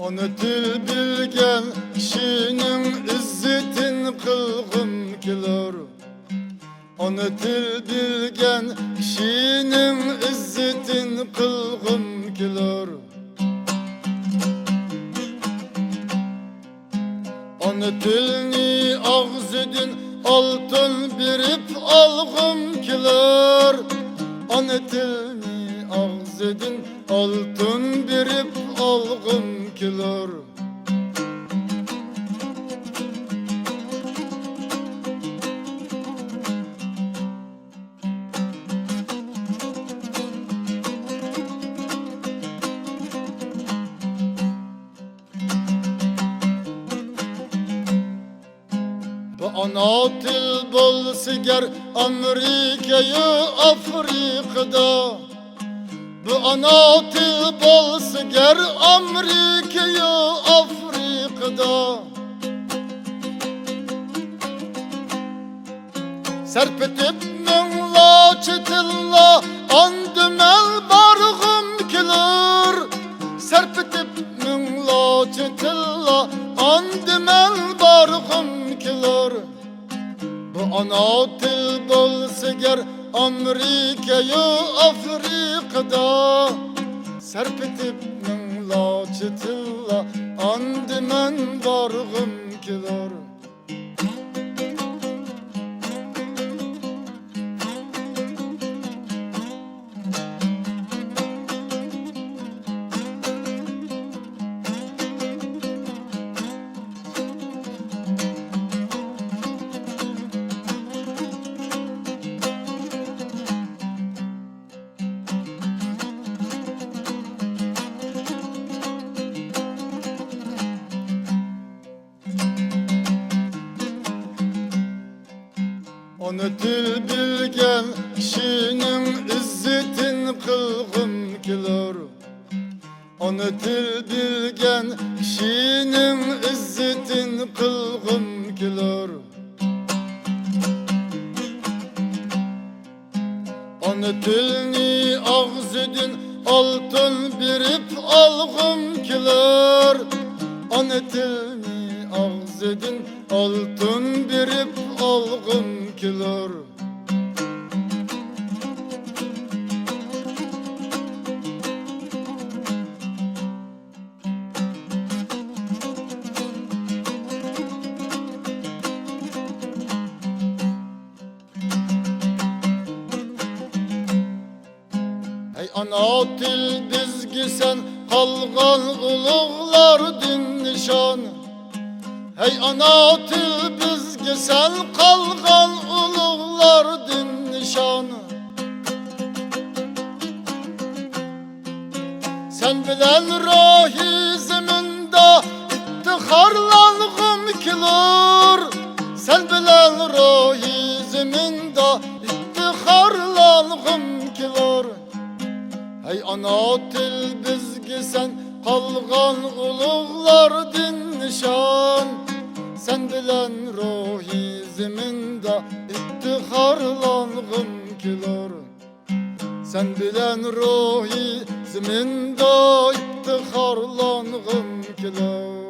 Onu til bilgen kişinin izzetin kılgım kiler. Onu til bilgen kişinin izzetin kılgım kiler. Onu tilni ağzıdın altın birip algım kiler. Onu tilni ağzıdın altın birip algım kiler. Ana til bolsiger Amerika'yı Afrika'da. Bu ana til bolsiger Amerika'yı Afrika'da. Serpetip münla çetilla andımel bargım kiler. Serpetip münla çetilla andımel bargım kiler. Bu ana til bolsiger Amerika'yı Afrika'da. Serpetip münla çetilla andımel bargım kiler. Onu til bilgen kişinin izzetin kılgım kiler. Onu til bilgen kişinin izzetin kılgım kiler. Onu tilni ağzıdın altın birip algım kiler. Onu tilni ağzıdın altın birip algım kiler. Hey ana til bizgi sen kalgan uluglar din nişan. Hey ana til bizgi sen kalgan uluglar din nişan. Sen bilen ruhi zeminde ittiharlanğım kiler. Sen bilen ruhi zeminde ittiharlanğım kiler. Hey ana til bizgi sen kalgan uluglar din nişan. Sen bilen ruhi zeminde ittiharlanğım kiler. Sen bilen ruhi zeminde ittiharlanğım kiler.